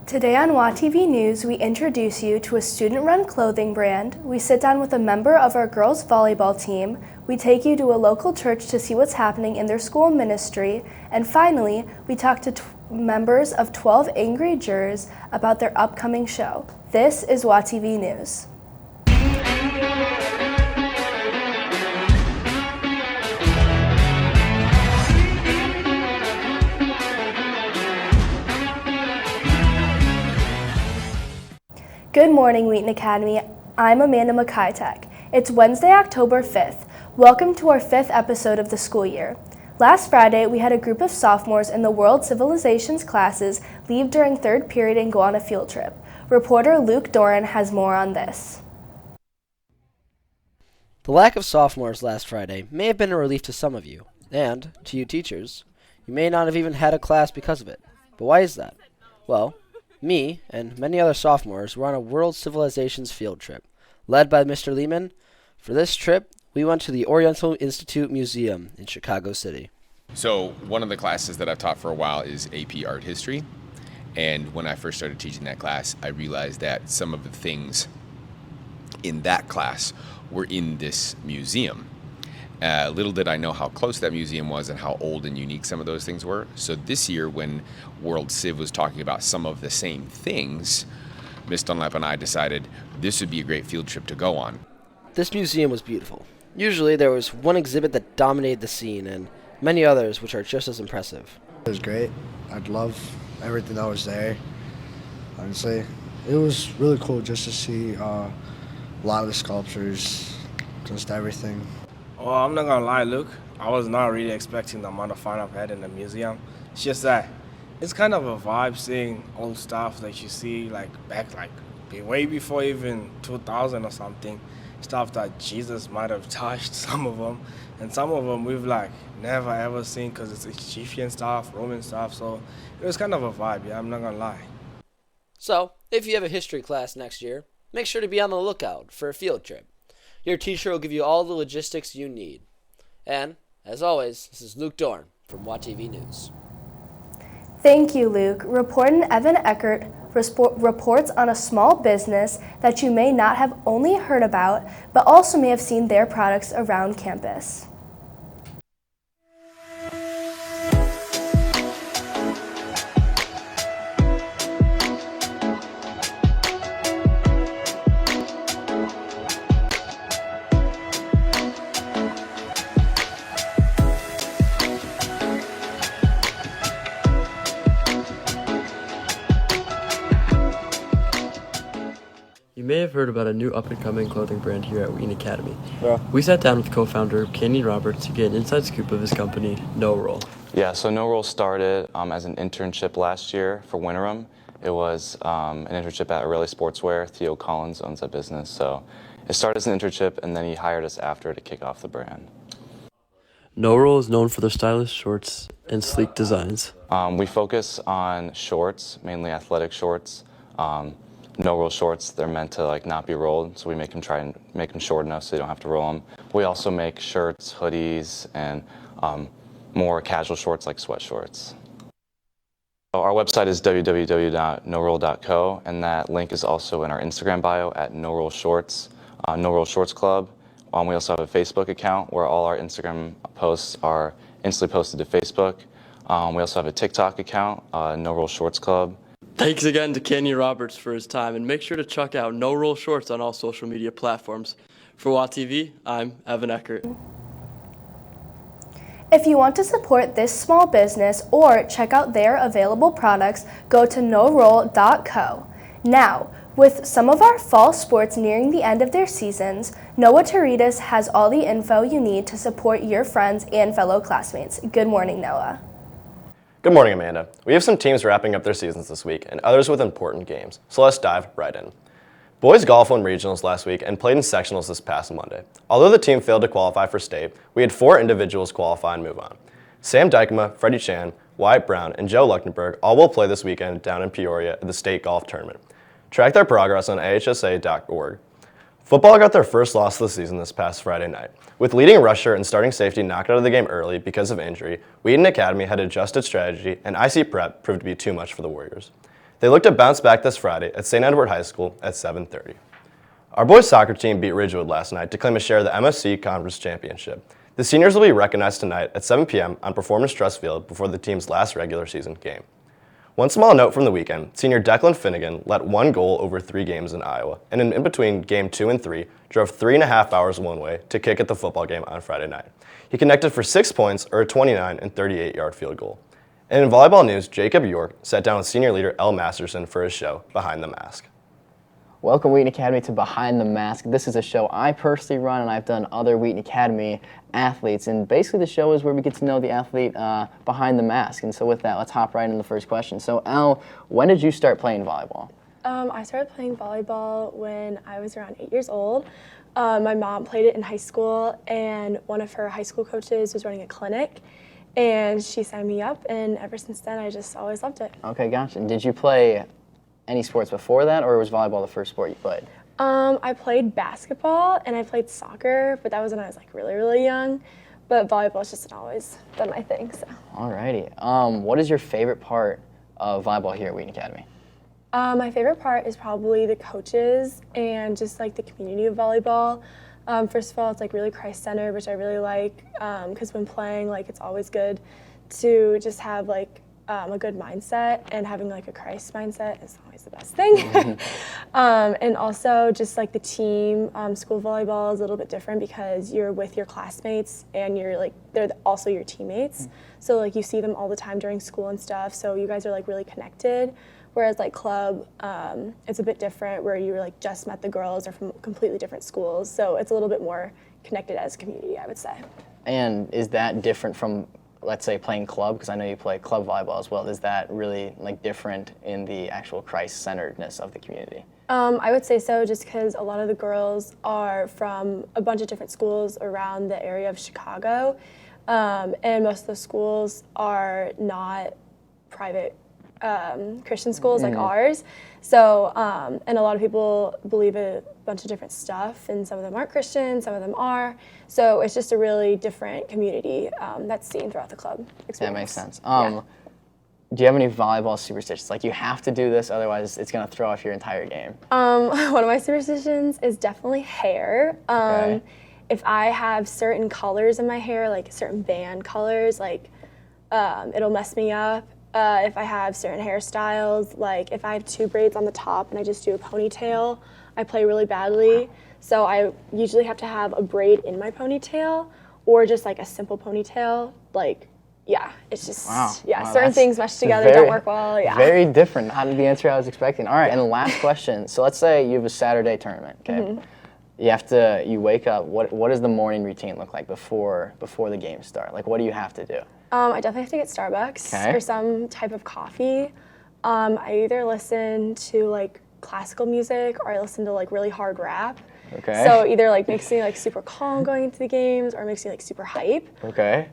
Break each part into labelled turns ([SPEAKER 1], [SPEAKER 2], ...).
[SPEAKER 1] Today on WATV News, we introduce you to a student-run clothing brand, we sit down with a member of our girls' volleyball team, we take you to a local church to see what's happening in their school ministry, and finally, we talk to members of 12 Angry Jurors about their upcoming show. This is WATV News. Good morning, Wheaton Academy. I'm Amanda McKytek. It's Wednesday, October 5th. Welcome to our 5th episode of the school year. Last Friday, we had a group of sophomores in the World Civilizations classes leave during third period and go on a field trip. Reporter Luke Doran has more on this.
[SPEAKER 2] The lack of sophomores last Friday may have been a relief to some of you, and, to you teachers, you may not have even had a class because of it. But why is that? Well, me and many other sophomores were on a World Civilizations field trip, led by Mr. Lehman. For this trip, we went to the Oriental Institute Museum in Chicago City.
[SPEAKER 3] So one of the classes that I've taught for a while is AP Art History. And when I first started teaching that class, I realized that some of the things in that class were in this museum. Little did I know how close that museum was and how old and unique some of those things were. So this year, when World Civ was talking about some of the same things, Miss Dunlap and I decided this would be a great field trip to go on.
[SPEAKER 2] This museum was beautiful. Usually there was one exhibit that dominated the scene and many others which are just as impressive.
[SPEAKER 4] It was great. I'd love everything that was there. Honestly, it was really cool just to see a lot of the sculptures, just everything.
[SPEAKER 5] Well, I'm not gonna lie, Luke. I was not really expecting the amount of fun I've had in the museum. It's just that it's kind of a vibe seeing old stuff that you see back way before even 2000 or something. Stuff that Jesus might have touched, some of them, and some of them we've never ever seen because it's Egyptian stuff, Roman stuff. So it was kind of a vibe. Yeah, I'm not gonna lie.
[SPEAKER 2] So, if you have a history class next year, make sure to be on the lookout for a field trip. Your teacher will give you all the logistics you need. And, as always, this is Luke Dorn from WATV News.
[SPEAKER 1] Thank you, Luke. Reporter Evan Eckert reports on a small business that you may not have only heard about, but also may have seen their products around campus.
[SPEAKER 6] You may have heard about a new up-and-coming clothing brand here at Wheaton Academy.
[SPEAKER 7] Yeah.
[SPEAKER 6] We sat down with co-founder Kenny Roberts to get an inside scoop of his company, No Roll.
[SPEAKER 7] Yeah, so No Roll started as an internship last year for Winterim. It was an internship at Aurelia Sportswear. Theo Collins owns that business. So it started as an internship, and then he hired us after to kick off the brand.
[SPEAKER 6] No Roll is known for their stylish shorts and sleek designs.
[SPEAKER 7] We focus on shorts, mainly athletic shorts. No roll shorts, they're meant to not be rolled, so we try and make them short enough so you don't have to roll them. We also make shirts, hoodies, and more casual shorts like sweat shorts. So our website is www.noroll.co, and that link is also in our Instagram bio at No Roll Shorts, No Roll Shorts Club. We also have a Facebook account where all our Instagram posts are instantly posted to Facebook. We also have a TikTok account, No Roll Shorts Club.
[SPEAKER 6] Thanks again to Kenny Roberts for his time, and make sure to check out No Roll Shorts on all social media platforms. For WATV, I'm Evan Eckert.
[SPEAKER 1] If you want to support this small business or check out their available products, go to noroll.co. Now, with some of our fall sports nearing the end of their seasons, Noah Teridas has all the info you need to support your friends and fellow classmates. Good morning, Noah.
[SPEAKER 8] Good morning, Amanda. We have some teams wrapping up their seasons this week and others with important games, so let's dive right in. Boys golf won regionals last week and played in sectionals this past Monday. Although the team failed to qualify for state, we had 4 individuals qualify and move on. Sam Dykema, Freddie Chan, Wyatt Brown, and Joe Luchtenberg all will play this weekend down in Peoria at the state golf tournament. Track their progress on ahsa.org. Football got their first loss of the season this past Friday night. With leading rusher and starting safety knocked out of the game early because of injury, Wheaton Academy had adjusted strategy, and IC Prep proved to be too much for the Warriors. They look to bounce back this Friday at St. Edward High School at 7:30. Our boys soccer team beat Ridgewood last night to claim a share of the MSC Conference Championship. The seniors will be recognized tonight at 7 p.m. on Performance Trust Field before the team's last regular season game. One small note from the weekend, senior Declan Finnegan let 1 goal over 3 games in Iowa, and in between game 2 and 3, drove 3.5 hours one way to kick at the football game on Friday night. He connected for 6 points or a 29 and 38-yard field goal. And in volleyball news, Jacob York sat down with senior leader Elle Masterson for his show, Behind the Mask.
[SPEAKER 9] Welcome, Wheaton Academy, to Behind the Mask. This is a show I personally run, and I've done other Wheaton Academy athletes. And basically, the show is where we get to know the athlete behind the mask. And so with that, let's hop right into the first question. So, Elle, when did you start playing volleyball?
[SPEAKER 10] I started playing volleyball when I was around 8 years old. My mom played it in high school, and one of her high school coaches was running a clinic, and she signed me up, and ever since then, I just always loved it.
[SPEAKER 9] Okay, gotcha. And did you play any sports before that, or was volleyball the first sport you played?
[SPEAKER 10] I played basketball and I played soccer, but that was when I was like really, really young. But volleyball's just always been my thing. So.
[SPEAKER 9] Alrighty. What is your favorite part of volleyball here at Wheaton Academy?
[SPEAKER 10] My favorite part is probably the coaches and just like the community of volleyball. First of all, it's like really Christ-centered, which I really like, because when playing, like it's always good to just have like a good mindset, and having like a Christ mindset is always the best thing. And also just like the team, school volleyball is a little bit different because you're with your classmates and you're like, they're also your teammates. So like you see them all the time during school and stuff. So you guys are like really connected. Whereas like club, it's a bit different where you like just met the girls or from completely different schools. So it's a little bit more connected as a community, I would say.
[SPEAKER 9] And is that different from, let's say, playing club? Because I know you play club volleyball as well. Is that really like different in the actual Christ-centeredness of the community?
[SPEAKER 10] I would say so, just because a lot of the girls are from a bunch of different schools around the area of Chicago, and most of the schools are not private Christian schools like ours. So, and a lot of people believe a bunch of different stuff, and some of them aren't Christian, some of them are. So it's just a really different community that's seen throughout the club experience.
[SPEAKER 9] That makes sense.
[SPEAKER 10] Yeah.
[SPEAKER 9] Do you have any volleyball superstitions? Like you have to do this, otherwise it's going to throw off your entire game.
[SPEAKER 10] One of my superstitions is definitely hair.
[SPEAKER 9] Okay.
[SPEAKER 10] If I have certain colors in my hair, like certain band colors, like it'll mess me up. If I have certain hairstyles, like if I have 2 braids on the top and I just do a ponytail, I play really badly. So I usually have to have a braid in my ponytail or just like a simple ponytail. Like, yeah, it's just, certain things meshed together don't work well. Yeah.
[SPEAKER 9] Very different, not the answer I was expecting. All right, and the last question. So let's say you have a Saturday tournament, okay? You wake up, what does the morning routine look like before the games start? Like what do you have to do?
[SPEAKER 10] I definitely have to get Starbucks or some type of coffee. I either listen to like classical music or I listen to like really hard rap.
[SPEAKER 9] Okay.
[SPEAKER 10] So either like makes me like super calm going into the games or makes me like super hype.
[SPEAKER 9] Okay.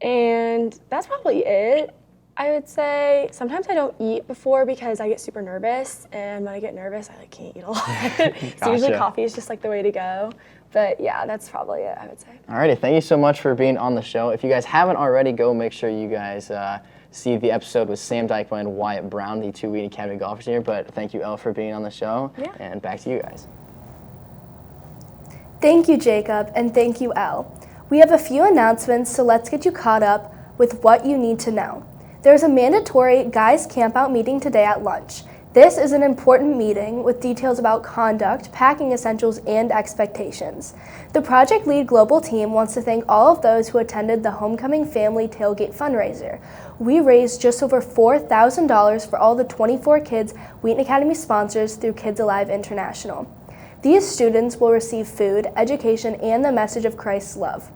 [SPEAKER 10] And that's probably it. I would say sometimes I don't eat before because I get super nervous, and when I get nervous, I like can't eat a lot. So usually coffee is just like the way to go. But yeah, that's probably it, I would say.
[SPEAKER 9] Alrighty, thank you so much for being on the show. If you guys haven't already, go make sure you guys see the episode with Sam Dykema and Wyatt Brown, the 2 Wheaton Academy golfers here. But thank you, Elle, for being on the show.
[SPEAKER 10] Yeah.
[SPEAKER 9] And back to you guys.
[SPEAKER 1] Thank you, Jacob, and thank you, Elle. We have a few announcements, so let's get you caught up with what you need to know. There's a mandatory guys campout meeting today at lunch. This is an important meeting with details about conduct, packing essentials, and expectations. The Project Lead Global team wants to thank all of those who attended the Homecoming Family Tailgate fundraiser. We raised just over $4,000 for all the 24 kids Wheaton Academy sponsors through Kids Alive International. These students will receive food, education, and the message of Christ's love.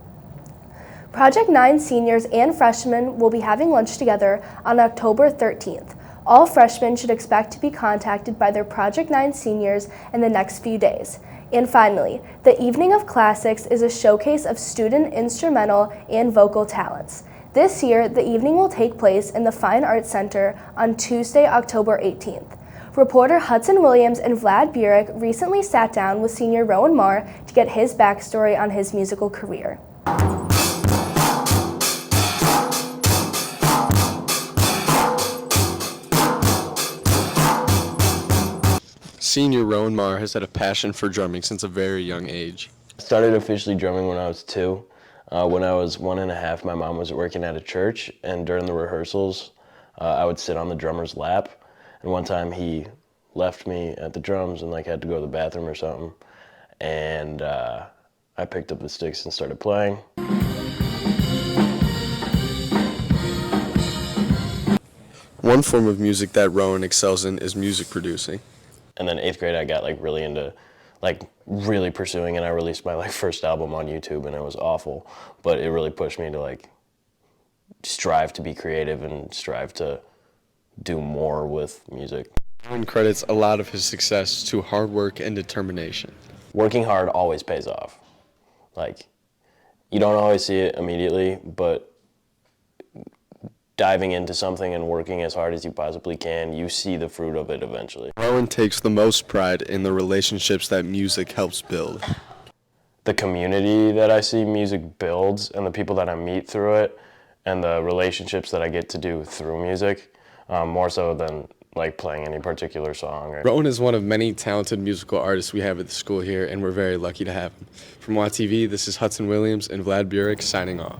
[SPEAKER 1] Project 9 seniors and freshmen will be having lunch together on October 13th. All freshmen should expect to be contacted by their Project 9 seniors in the next few days. And finally, the Evening of Classics is a showcase of student instrumental and vocal talents. This year, the evening will take place in the Fine Arts Center on Tuesday, October 18th. Reporter Hudson Williams and Vlad Burek recently sat down with senior Rowan Marr to get his backstory on his musical career.
[SPEAKER 11] senior, Rowan Marr, has had a passion for drumming since a very young age.
[SPEAKER 12] I started officially drumming when I was 2. When I was 1.5, my mom was working at a church, and during the rehearsals, I would sit on the drummer's lap. And one time he left me at the drums and had to go to the bathroom or something. And I picked up the sticks and started playing.
[SPEAKER 11] One form of music that Rowan excels in is music producing.
[SPEAKER 12] And then 8th grade, I got really into really pursuing it. I released my first album on YouTube, and it was awful, but it really pushed me to strive to be creative and strive to do more with music.
[SPEAKER 11] Rowan credits a lot of his success to hard work and determination.
[SPEAKER 12] Working hard always pays off. You don't always see it immediately, but diving into something and working as hard as you possibly can, you see the fruit of it eventually.
[SPEAKER 11] Rowan takes the most pride in the relationships that music helps build.
[SPEAKER 12] The community that I see music builds and the people that I meet through it and the relationships that I get to do through music, more so than playing any particular song.
[SPEAKER 11] Rowan is one of many talented musical artists we have at the school here, and we're very lucky to have him. From WATV, this is Hudson Williams and Vlad Burek signing off.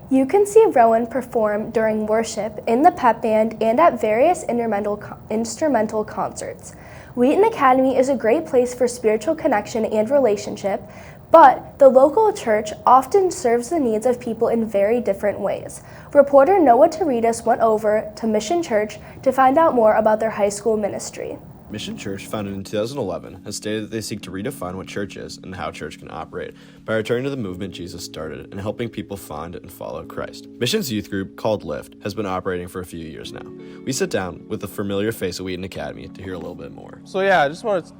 [SPEAKER 1] You can see Rowan perform during worship, in the pep band, and at various instrumental concerts. Wheaton Academy is a great place for spiritual connection and relationship, but the local church often serves the needs of people in very different ways. Reporter Noah Taridis went over to Mission Church to find out more about their high school ministry.
[SPEAKER 8] Mission Church, founded in 2011, has stated that they seek to redefine what church is and how church can operate by returning to the movement Jesus started and helping people find and follow Christ. Mission's youth group, called Lift, has been operating for a few years now. We sit down with the familiar face of Wheaton Academy to hear a little bit more.
[SPEAKER 13] So yeah, I just want to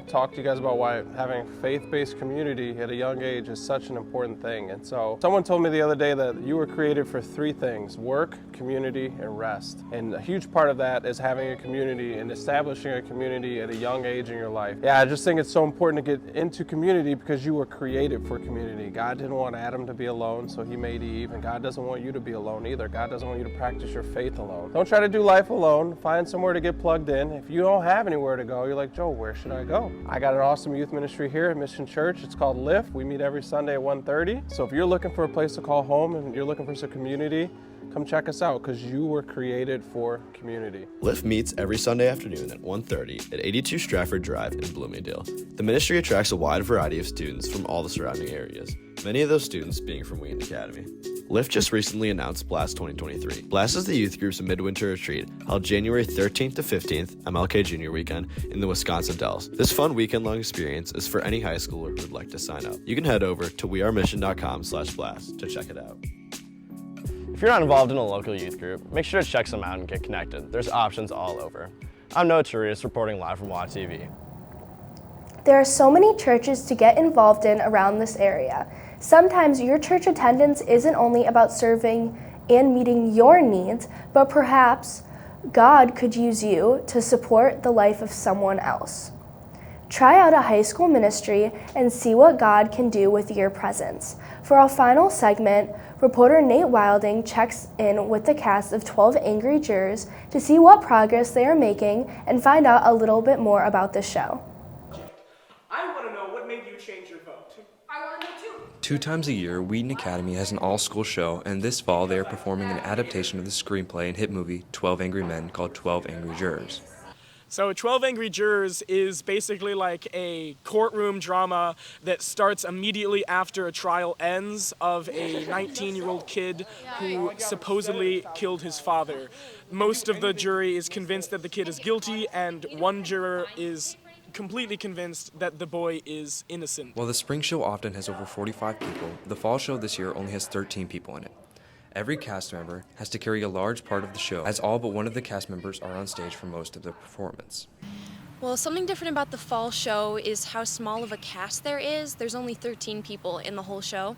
[SPEAKER 13] talk to you guys about why having faith-based community at a young age is such an important thing. And so someone told me the other day that you were created for 3 things: work, community, and rest. And a huge part of that is having a community and establishing a community at a young age in your life. Yeah, I just think it's so important to get into community because you were created for community. God didn't want Adam to be alone, so he made Eve, and God doesn't want you to be alone either. God doesn't want you to practice your faith alone. Don't try to do life alone. Find somewhere to get plugged in. If you don't have anywhere to go, you're like, Joe, where should I go? I got an awesome youth ministry here at Mission Church. It's called Lift. We meet every Sunday at 1:30. So if you're looking for a place to call home and you're looking for some community, come check us out because you were created for community.
[SPEAKER 8] Lift meets every Sunday afternoon at 1:30 at 82 Stratford Drive in Bloomingdale. The ministry attracts a wide variety of students from all the surrounding areas, many of those students being from Wheaton Academy. Lift just recently announced Blast 2023. Blast is the youth group's midwinter retreat held January 13th to 15th, MLK Junior Weekend, in the Wisconsin Dells. This fun weekend-long experience is for any high schooler who would like to sign up. You can head over to wearemission.com/blast to check it out.
[SPEAKER 12] If you're not involved in a local youth group, make sure to check some out and get connected. There's options all over. I'm Noah Taridis reporting live from WATV.
[SPEAKER 1] There are so many churches to get involved in around this area. Sometimes your church attendance isn't only about serving and meeting your needs, but perhaps God could use you to support the life of someone else. Try out a high school ministry and see what God can do with your presence. For our final segment, reporter Nate Wilding checks in with the cast of 12 Angry Jurors to see what progress they are making and find out a little bit more about the show.
[SPEAKER 14] I want to know what made you change your vote. I want to know too.
[SPEAKER 15] 2 times a year, Wheaton Academy has an all-school show, and this fall they are performing an adaptation of the screenplay and hit movie 12 Angry Men called 12 Angry Jurors.
[SPEAKER 14] So 12 Angry Jurors is basically like a courtroom drama that starts immediately after a trial ends of a 19-year-old kid who supposedly killed his father. Most of the jury is convinced that the kid is guilty, and one juror is completely convinced that the boy is innocent.
[SPEAKER 15] While the spring show often has over 45 people, the fall show this year only has 13 people in it. Every cast member has to carry a large part of the show, as all but one of the cast members are on stage for most of the performance.
[SPEAKER 16] Well, something different about the fall show is how small of a cast there is. There's only 13 people in the whole show.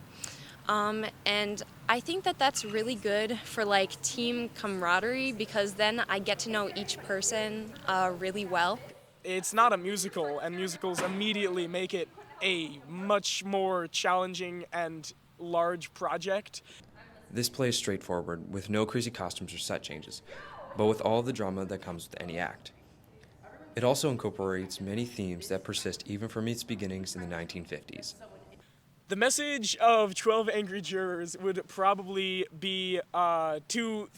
[SPEAKER 16] And I think that that's really good for team camaraderie because then I get to know each person really well.
[SPEAKER 14] It's not a musical, and musicals immediately make it a much more challenging and large project.
[SPEAKER 15] This play is straightforward, with no crazy costumes or set changes, but with all the drama that comes with any act. It also incorporates many themes that persist even from its beginnings in the 1950s.
[SPEAKER 14] The message of 12 Angry Jurors would probably be to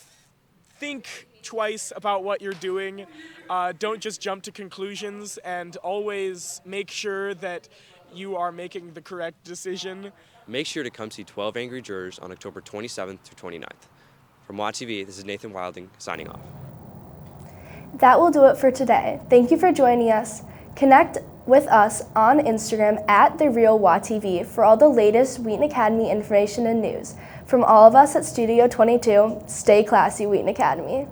[SPEAKER 14] think twice about what you're doing. Don't just jump to conclusions, and always make sure that you are making the correct decision.
[SPEAKER 17] Make sure to come see 12 Angry Jurors on October 27th through 29th. From WATV, this is Nathan Wilding signing off.
[SPEAKER 1] That will do it for today. Thank you for joining us. Connect with us on Instagram at TheRealWATV for all the latest Wheaton Academy information and news. From all of us at Studio 22, stay classy, Wheaton Academy.